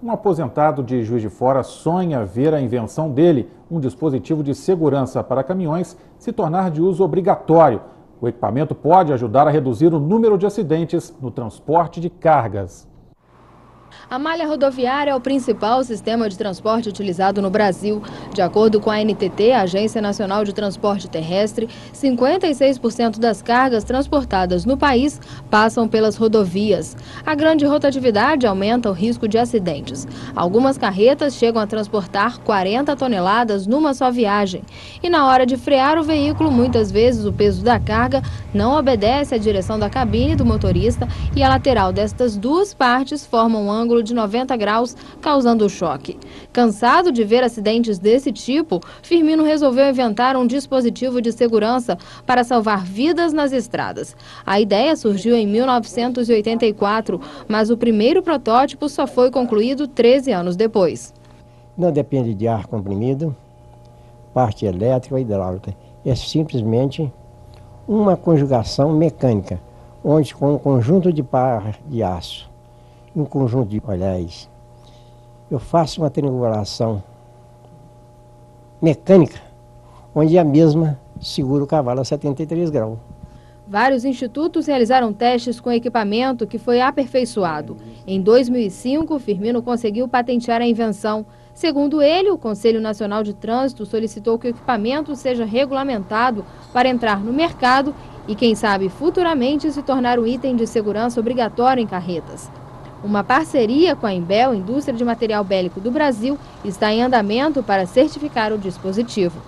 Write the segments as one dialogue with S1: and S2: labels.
S1: Um aposentado de Juiz de Fora sonha ver a invenção dele, um dispositivo de segurança para caminhões, se tornar de uso obrigatório. O equipamento pode ajudar a reduzir o número de acidentes no transporte de cargas.
S2: A malha rodoviária é o principal sistema de transporte utilizado no Brasil. De acordo com a ANTT, a Agência Nacional de Transporte Terrestre, 56% das cargas transportadas no país passam pelas rodovias. A grande rotatividade aumenta o risco de acidentes. Algumas carretas chegam a transportar 40 toneladas numa só viagem. E na hora de frear o veículo, muitas vezes o peso da carga não obedece à direção da cabine do motorista e a lateral destas duas partes forma um ângulo de 90 graus, causando choque. Cansado de ver acidentes desse tipo, Firmino resolveu inventar um dispositivo de segurança para salvar vidas nas estradas. A ideia surgiu em 1984, mas o primeiro protótipo só foi concluído 13 anos depois.
S3: Não depende de ar comprimido, parte elétrica ou hidráulica. É simplesmente uma conjugação mecânica, onde com um conjunto de barras de aço, um conjunto de olhares, eu faço uma triangulação mecânica, onde a mesma segura o cavalo a 73 graus.
S2: Vários institutos realizaram testes com equipamento que foi aperfeiçoado. Em 2005, Firmino conseguiu patentear a invenção. Segundo ele, o Conselho Nacional de Trânsito solicitou que o equipamento seja regulamentado para entrar no mercado e, quem sabe, futuramente se tornar um item de segurança obrigatório em carretas. Uma parceria com a Imbel, Indústria de Material Bélico do Brasil, está em andamento para certificar o dispositivo.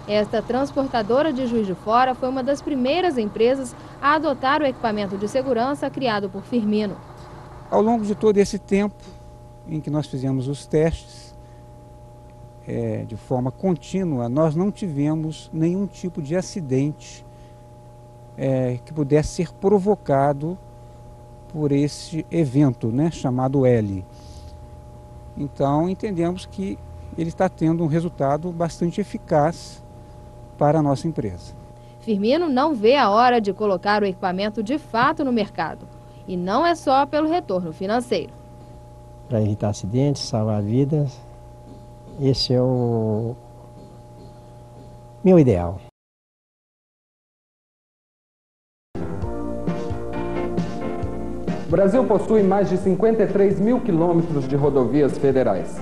S2: Esta transportadora de Juiz de Fora foi uma das primeiras empresas a adotar o equipamento de segurança criado por Firmino.
S4: Ao longo de todo esse tempo em que nós fizemos os testes, de forma contínua, nós não tivemos nenhum tipo de acidente que pudesse ser provocado por esse evento, chamado L. Então, entendemos que ele está tendo um resultado bastante eficaz para a nossa empresa.
S2: Firmino não vê a hora de colocar o equipamento de fato no mercado. E não é só pelo retorno financeiro.
S3: Para evitar acidentes, salvar vidas, esse é o meu ideal.
S5: O Brasil possui mais de 53 mil quilômetros de rodovias federais.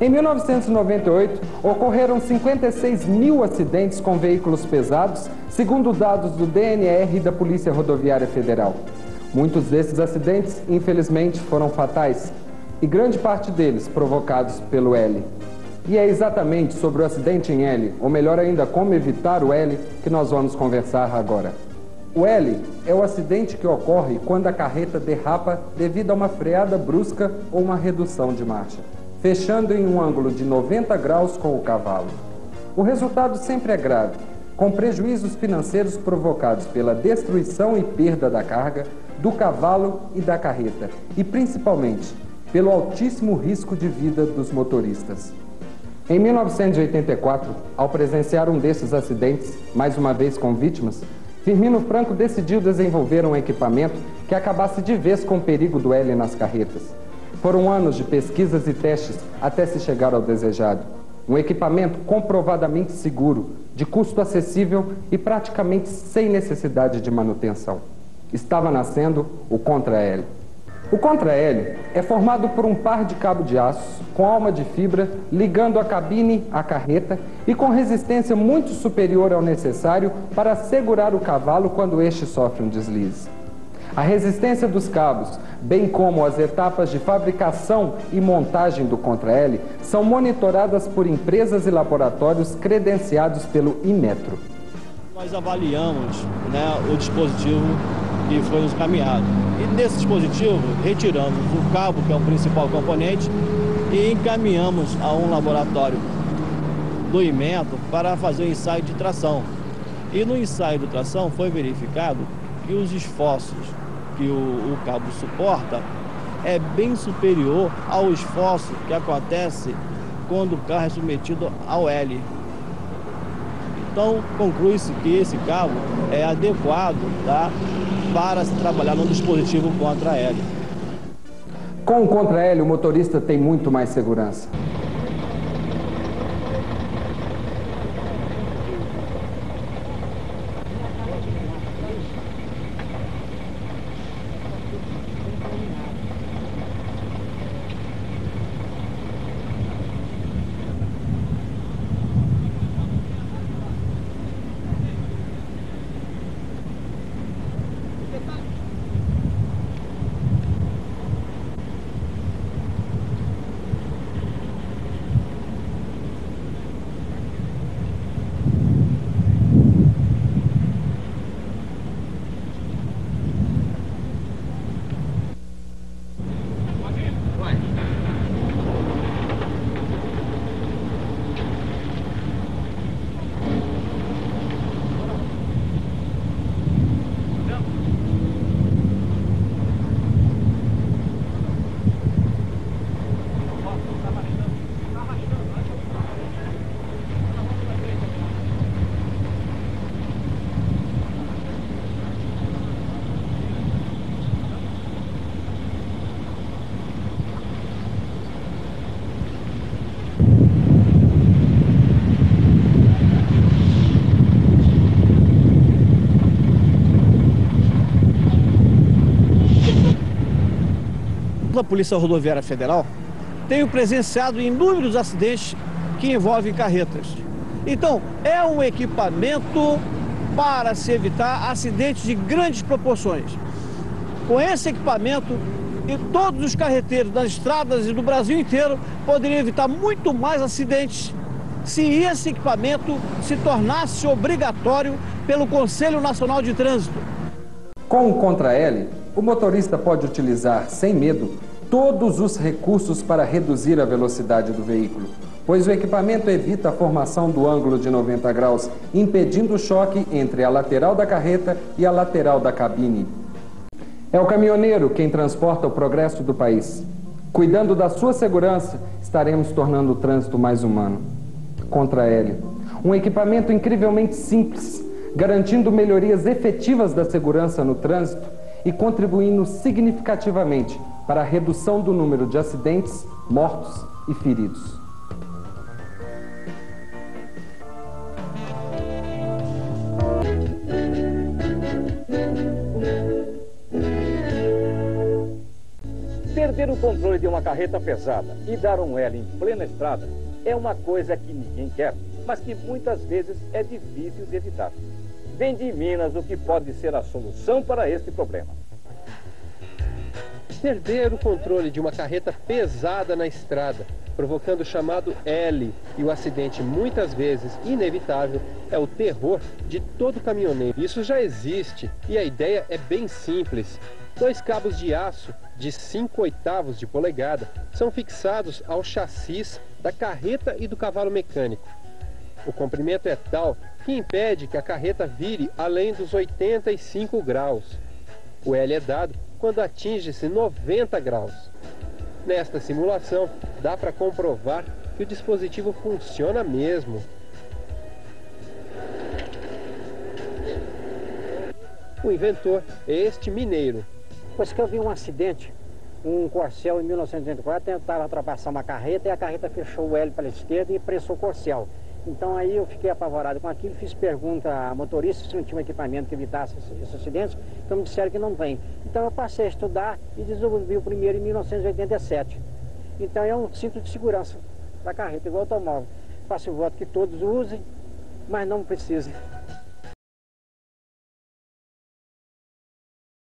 S5: Em 1998, ocorreram 56 mil acidentes com veículos pesados, segundo dados do DNR e da Polícia Rodoviária Federal. Muitos desses acidentes, infelizmente, foram fatais, e grande parte deles provocados pelo L. E é exatamente sobre o acidente em L, ou melhor ainda, como evitar o L, que nós vamos conversar agora. O L é o acidente que ocorre quando a carreta derrapa devido a uma freada brusca ou uma redução de marcha, fechando em um ângulo de 90 graus com o cavalo. O resultado sempre é grave, com prejuízos financeiros provocados pela destruição e perda da carga, do cavalo e da carreta, e principalmente pelo altíssimo risco de vida dos motoristas. Em 1984, ao presenciar um desses acidentes, mais uma vez com vítimas, Firmino Franco decidiu desenvolver um equipamento que acabasse de vez com o perigo do L nas carretas. Foram anos de pesquisas e testes até se chegar ao desejado. Um equipamento comprovadamente seguro, de custo acessível e praticamente sem necessidade de manutenção. Estava nascendo o Contra-L. O Contra-L é formado por um par de cabo de aço com alma de fibra ligando a cabine à carreta e com resistência muito superior ao necessário para segurar o cavalo quando este sofre um deslize. A resistência dos cabos, bem como as etapas de fabricação e montagem do Contra-L, são monitoradas por empresas e laboratórios credenciados pelo Inmetro.
S6: Nós avaliamos o dispositivo que foi nos caminhado. E desse dispositivo, retiramos o cabo, que é o principal componente, e encaminhamos a um laboratório do Inmetro para fazer o ensaio de tração. E no ensaio de tração foi verificado que os esforços que o cabo suporta é bem superior ao esforço que acontece quando o carro é submetido ao L. Então, conclui-se que esse cabo é adequado para se trabalhar num dispositivo Contra-L.
S5: Com o contra-L, o motorista tem muito mais segurança.
S6: A Polícia Rodoviária Federal tem presenciado inúmeros acidentes que envolvem carretas. Então, é um equipamento para se evitar acidentes de grandes proporções. Com esse equipamento, e todos os carreteiros das estradas e do Brasil inteiro poderiam evitar muito mais acidentes se esse equipamento se tornasse obrigatório pelo Conselho Nacional de Trânsito.
S5: Com o contra-L, o motorista pode utilizar, sem medo, todos os recursos para reduzir a velocidade do veículo, pois o equipamento evita a formação do ângulo de 90 graus, impedindo o choque entre a lateral da carreta e a lateral da cabine. É o caminhoneiro quem transporta o progresso do país. Cuidando da sua segurança, estaremos tornando o trânsito mais humano. Contra-L, um equipamento incrivelmente simples, garantindo melhorias efetivas da segurança no trânsito e contribuindo significativamente para a redução do número de acidentes, mortos e feridos.
S7: Perder o controle de uma carreta pesada e dar um L em plena estrada é uma coisa que ninguém quer, mas que muitas vezes é difícil de evitar. Vem de Minas o que pode ser a solução para este problema.
S8: Perder o controle de uma carreta pesada na estrada, provocando o chamado L, e o acidente muitas vezes inevitável, é o terror de todo caminhoneiro. Isso já existe e a ideia é bem simples. 2 cabos de aço de 5/8 de polegada são fixados ao chassis da carreta e do cavalo mecânico. O comprimento é tal que impede que a carreta vire além dos 85 graus. O L é dado quando atinge-se 90 graus. Nesta simulação, dá para comprovar que o dispositivo funciona mesmo. O inventor é este mineiro.
S3: Depois que eu vi um acidente, um Corcel em 1984 tentava ultrapassar uma carreta e a carreta fechou o L para a esquerda e pressou o Corcel. Então aí eu fiquei apavorado com aquilo, fiz pergunta a motorista se não tinha um equipamento que evitasse esses acidentes, então me disseram que não tem. Então eu passei a estudar e desenvolvi o primeiro em 1987. Então é um cinto de segurança da carreta, igual automóvel. Faço voto que todos usem, mas não precisem.